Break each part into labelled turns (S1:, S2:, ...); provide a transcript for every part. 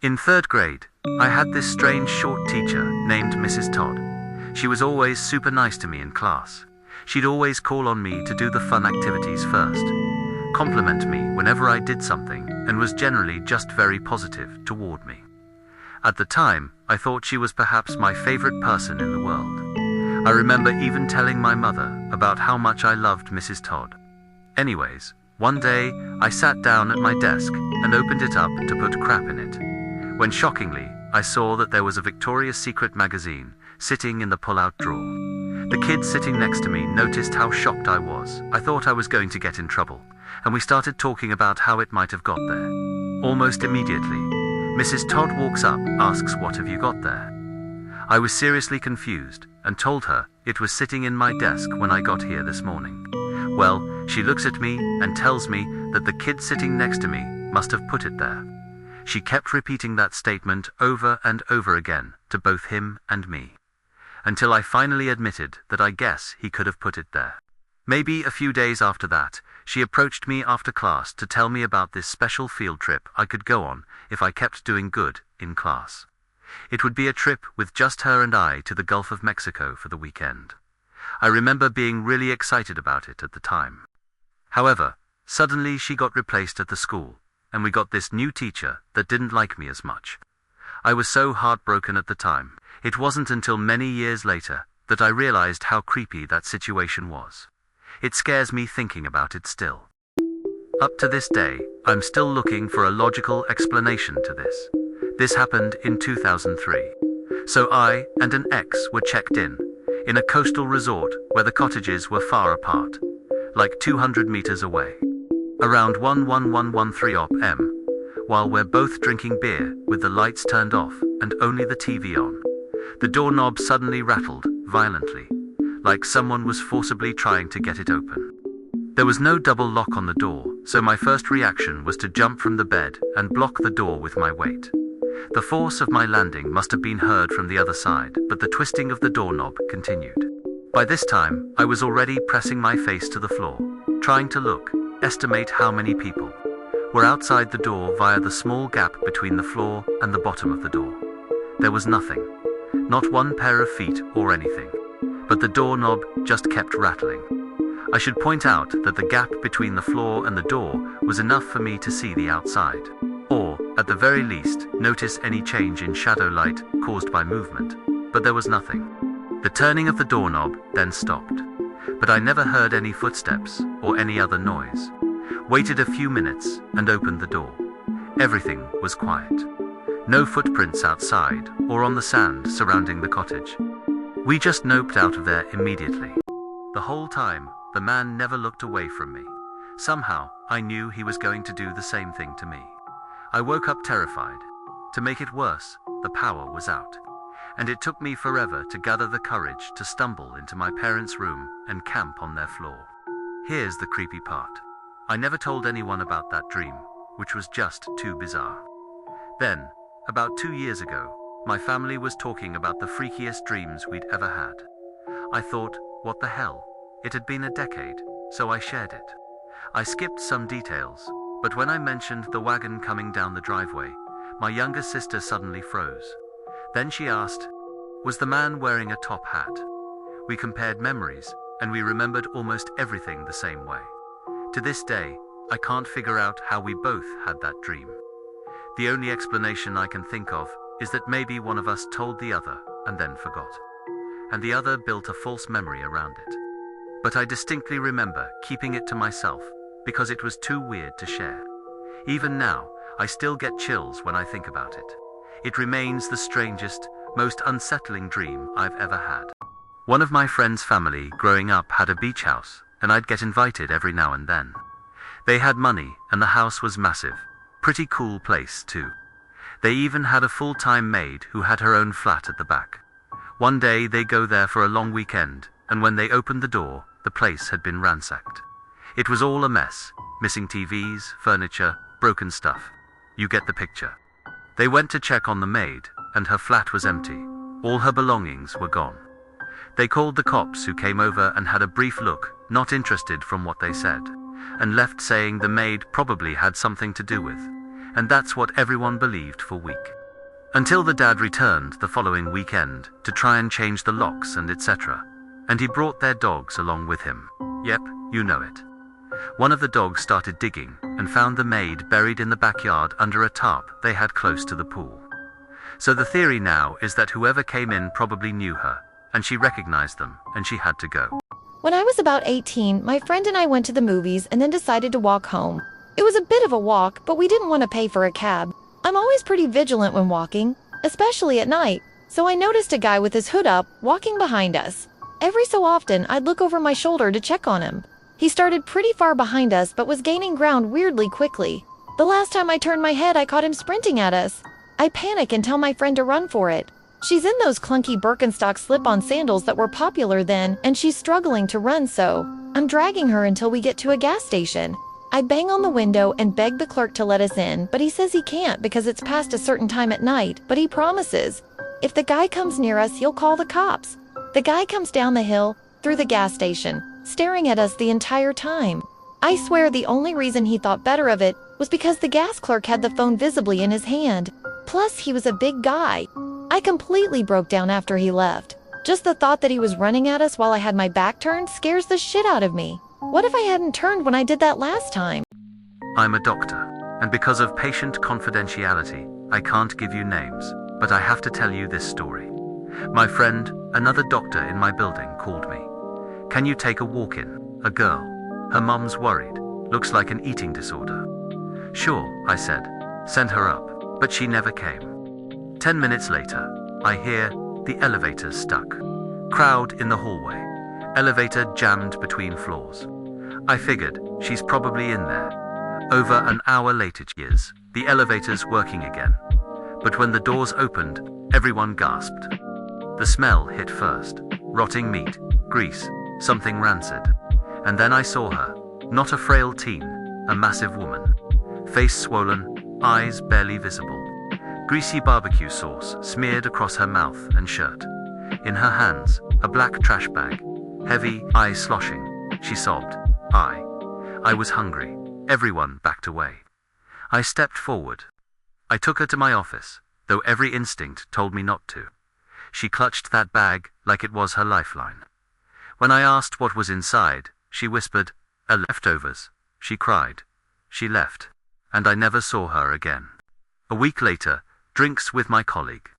S1: In third grade, I had this strange short teacher named Mrs. Todd. She was always super nice to me in class. She'd always call on me to do the fun activities first, compliment me whenever I did something, and was generally just very positive toward me. At the time, I thought she was perhaps my favorite person in the world. I remember even telling my mother about how much I loved Mrs. Todd. Anyways, one day, I sat down at my desk and opened it up to put crap in it, when shockingly, I saw that there was a Victoria's Secret magazine sitting in the pull-out drawer. The kid sitting next to me noticed how shocked I was. I thought I was going to get in trouble, and we started talking about how it might have got there. Almost immediately, Mrs. Todd walks up, asks, "What have you got there?" I was seriously confused and told her it was sitting in my desk when I got here this morning. Well, she looks at me and tells me that the kid sitting next to me must have put it there. She kept repeating that statement over and over again to both him and me, until I finally admitted that I guess he could have put it there. Maybe a few days after that, she approached me after class to tell me about this special field trip I could go on if I kept doing good in class. It would be a trip with just her and I to the Gulf of Mexico for the weekend. I remember being really excited about it at the time. However, suddenly she got replaced at the school, and we got this new teacher that didn't like me as much. I was so heartbroken at the time. It wasn't until many years later that I realized how creepy that situation was. It scares me thinking about it still. Up to this day, I'm still looking for a logical explanation to this. This happened in 2003. So I and an ex were checked in a coastal resort where the cottages were far apart, like 200 meters away. Around 11113 op.m, while we're both drinking beer with the lights turned off and only the TV on, the doorknob suddenly rattled violently, like someone was forcibly trying to get it open. There was no double lock on the door, so my first reaction was to jump from the bed and block the door with my weight. The force of my landing must have been heard from the other side, but the twisting of the doorknob continued. By this time, I was already pressing my face to the floor, trying to estimate how many people were outside the door via the small gap between the floor and the bottom of the door. There was nothing, not one pair of feet or anything, but the doorknob just kept rattling. I should point out that the gap between the floor and the door was enough for me to see the outside, or, at the very least, notice any change in shadow light caused by movement, but there was nothing. The turning of the doorknob then stopped, but I never heard any footsteps or any other noise. Waited a few minutes and opened the door. Everything was quiet. No footprints outside or on the sand surrounding the cottage. We just noped out of there immediately. The whole time, the man never looked away from me. Somehow, I knew he was going to do the same thing to me. I woke up terrified. To make it worse, the power was out, and it took me forever to gather the courage to stumble into my parents' room and camp on their floor. Here's the creepy part. I never told anyone about that dream, which was just too bizarre. Then, about 2 years ago, my family was talking about the freakiest dreams we'd ever had. I thought, what the hell? It had been a decade, so I shared it. I skipped some details, but when I mentioned the wagon coming down the driveway, my younger sister suddenly froze. Then she asked, was the man wearing a top hat? We compared memories, and we remembered almost everything the same way. To this day, I can't figure out how we both had that dream. The only explanation I can think of is that maybe one of us told the other and then forgot, and the other built a false memory around it. But I distinctly remember keeping it to myself because it was too weird to share. Even now, I still get chills when I think about it. It remains the strangest, most unsettling dream I've ever had. One of my friend's family growing up had a beach house, and I'd get invited every now and then. They had money, and the house was massive. Pretty cool place, too. They even had a full-time maid who had her own flat at the back. One day they go there for a long weekend, and when they opened the door, the place had been ransacked. It was all a mess, missing TVs, furniture, broken stuff. You get the picture. They went to check on the maid, and her flat was empty. All her belongings were gone. They called the cops, who came over and had a brief look, not interested from what they said, and left saying the maid probably had something to do with, and that's what everyone believed for a week. Until the dad returned the following weekend to try and change the locks and etc. And he brought their dogs along with him. Yep, you know it. One of the dogs started digging and found the maid buried in the backyard under a tarp they had close to the pool. So the theory now is that whoever came in probably knew her, and she recognized them, and she had to go.
S2: When I was about 18, my friend and I went to the movies and then decided to walk home. It was a bit of a walk, but we didn't want to pay for a cab. I'm always pretty vigilant when walking, especially at night, so I noticed a guy with his hood up walking behind us. Every so often, I'd look over my shoulder to check on him. He started pretty far behind us but was gaining ground weirdly quickly. The last time I turned my head, I caught him sprinting at us. I panic and tell my friend to run for it. She's in those clunky Birkenstock slip-on sandals that were popular then, and she's struggling to run, so I'm dragging her until we get to a gas station. I bang on the window and beg the clerk to let us in, but he says he can't because it's past a certain time at night, but he promises if the guy comes near us, he'll call the cops. The guy comes down the hill, through the gas station, staring at us the entire time. I swear the only reason he thought better of it was because the gas clerk had the phone visibly in his hand. Plus, he was a big guy. I completely broke down after he left. Just the thought that he was running at us while I had my back turned scares the shit out of me. What if I hadn't turned when I did that last time?
S1: I'm a doctor, and because of patient confidentiality, I can't give you names, but I have to tell you this story. My friend, another doctor in my building, called me. Can you take a walk-in? A girl. Her mum's worried. Looks like an eating disorder. Sure, I said. Send her up. But she never came. 10 minutes later, I hear the elevator's stuck. Crowd in the hallway. Elevator jammed between floors. I figured she's probably in there. Over an hour later, years, the elevator's working again. But when the doors opened, everyone gasped. The smell hit first. Rotting meat, grease, something rancid. And then I saw her. Not a frail teen, a massive woman. Face swollen, eyes barely visible. Greasy barbecue sauce smeared across her mouth and shirt. In her hands, a black trash bag. Heavy, eyes sloshing. She sobbed. I was hungry. Everyone backed away. I stepped forward. I took her to my office, though every instinct told me not to. She clutched that bag like it was her lifeline. When I asked what was inside, she whispered, leftovers. She cried. She left, and I never saw her again. A week later, drinks with my colleague.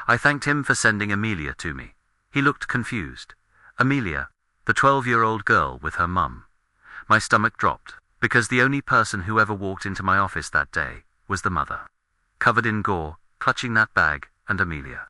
S1: I thanked him for sending Amelia to me. He looked confused. Amelia, the 12-year-old girl with her mum. My stomach dropped, because the only person who ever walked into my office that day was the mother. Covered in gore, clutching that bag, and Amelia.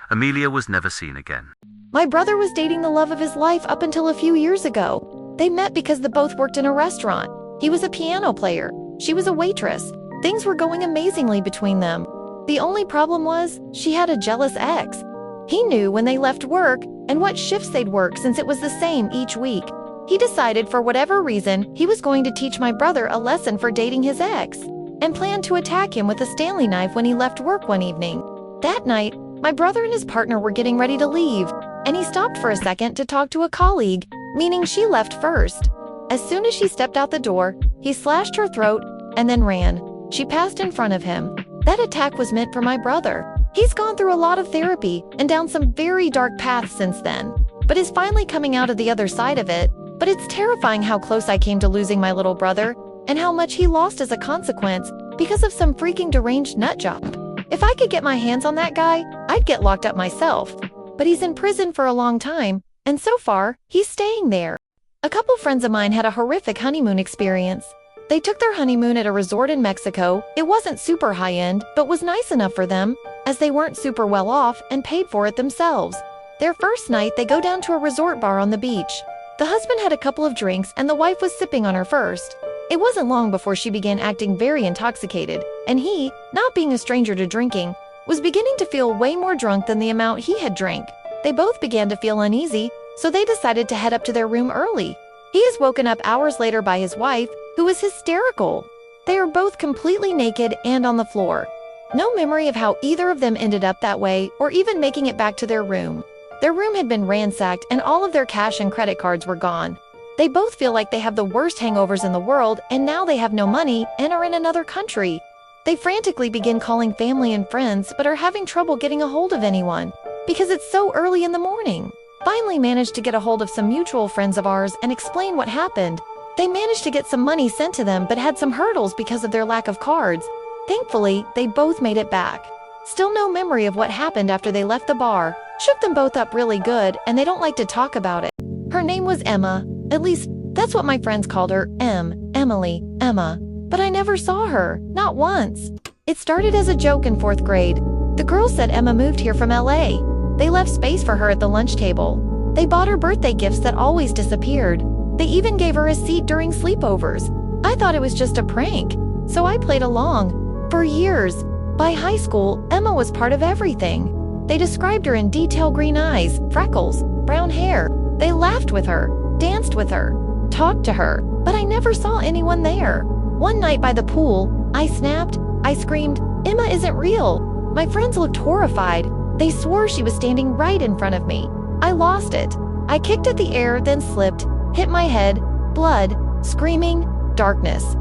S1: Amelia was never seen again.
S2: My brother was dating the love of his life up until a few years ago. They met because they both worked in a restaurant. He was a piano player. She was a waitress. Things were going amazingly between them. The only problem was, she had a jealous ex. He knew when they left work and what shifts they'd work since it was the same each week. He decided for whatever reason he was going to teach my brother a lesson for dating his ex, and planned to attack him with a Stanley knife when he left work one evening. That night, my brother and his partner were getting ready to leave, and he stopped for a second to talk to a colleague, meaning she left first. As soon as she stepped out the door, he slashed her throat and then ran. She passed in front of him. That attack was meant for my brother. He's gone through a lot of therapy and down some very dark paths since then, but is finally coming out of the other side of it. But it's terrifying how close I came to losing my little brother, and how much he lost as a consequence because of some freaking deranged nutjob. If I could get my hands on that guy, I'd get locked up myself. But he's in prison for a long time, and so far, he's staying there. A couple friends of mine had a horrific honeymoon experience. They took their honeymoon at a resort in Mexico. It wasn't super high-end, but was nice enough for them, as they weren't super well off and paid for it themselves. Their first night, they go down to a resort bar on the beach. The husband had a couple of drinks and the wife was sipping on her first. It wasn't long before she began acting very intoxicated, and he, not being a stranger to drinking, was beginning to feel way more drunk than the amount he had drank. They both began to feel uneasy, so they decided to head up to their room early. He is woken up hours later by his wife, who was hysterical. They are both completely naked and on the floor. No memory of how either of them ended up that way or even making it back to their room. Their room had been ransacked and all of their cash and credit cards were gone. They both feel like they have the worst hangovers in the world, and now they have no money and are in another country. They frantically begin calling family and friends but are having trouble getting a hold of anyone because it's so early in the morning. Finally managed to get a hold of some mutual friends of ours and explain what happened. They managed to get some money sent to them but had some hurdles because of their lack of cards. Thankfully, they both made it back. Still no memory of what happened after they left the bar. Shook them both up really good and they don't like to talk about it. Her name was Emma. At least, that's what my friends called her. Emily, Emma. But I never saw her, not once. It started as a joke in 4th grade. The girls said Emma moved here from LA. They left space for her at the lunch table. They bought her birthday gifts that always disappeared. They even gave her a seat during sleepovers. I thought it was just a prank, so I played along. For years. By high school, Emma was part of everything. They described her in detail: green eyes, freckles, brown hair. They laughed with her, danced with her, talked to her, but I never saw anyone there. One night by the pool, I snapped, I screamed, "Emma isn't real!" My friends looked horrified. They swore she was standing right in front of me. I lost it. I kicked at the air, then slipped, hit my head, blood, screaming, darkness.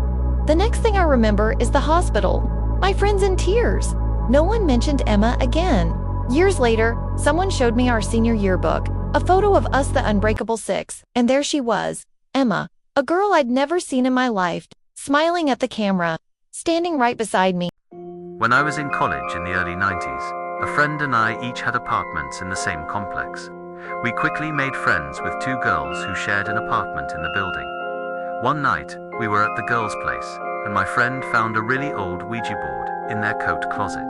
S2: The next thing I remember is the hospital. My friends in tears. No one mentioned Emma again. Years later, someone showed me our senior yearbook, a photo of us, the Unbreakable Six, and there she was, Emma, a girl I'd never seen in my life, smiling at the camera, standing right beside me.
S1: When I was in college in the early 90s, a friend and I each had apartments in the same complex. We quickly made friends with 2 girls who shared an apartment in the building. One night, we were at the girls' place, and my friend found a really old Ouija board in their coat closet.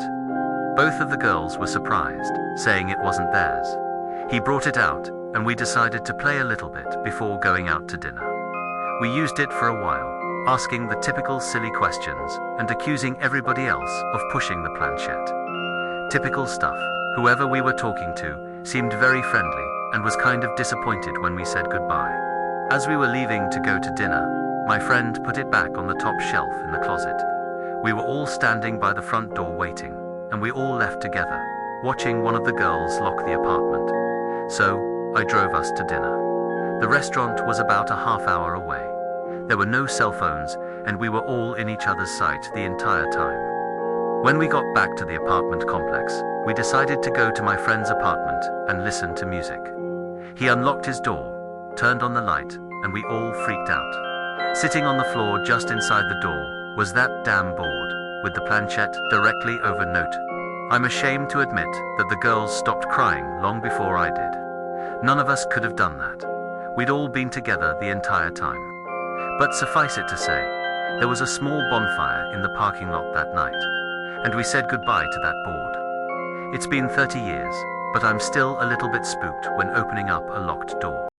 S1: Both of the girls were surprised, saying it wasn't theirs. He brought it out, and we decided to play a little bit before going out to dinner. We used it for a while, asking the typical silly questions and accusing everybody else of pushing the planchette. Typical stuff. Whoever we were talking to seemed very friendly and was kind of disappointed when we said goodbye. As we were leaving to go to dinner, my friend put it back on the top shelf in the closet. We were all standing by the front door waiting, and we all left together, watching one of the girls lock the apartment. So, I drove us to dinner. The restaurant was about a half hour away. There were no cell phones, and we were all in each other's sight the entire time. When we got back to the apartment complex, we decided to go to my friend's apartment and listen to music. He unlocked his door, turned on the light, and we all freaked out. Sitting on the floor just inside the door was that damn board, with the planchette directly over note. I'm ashamed to admit that the girls stopped crying long before I did. None of us could have done that. We'd all been together the entire time. But suffice it to say, there was a small bonfire in the parking lot that night, and we said goodbye to that board. It's been 30 years, but I'm still a little bit spooked when opening up a locked door.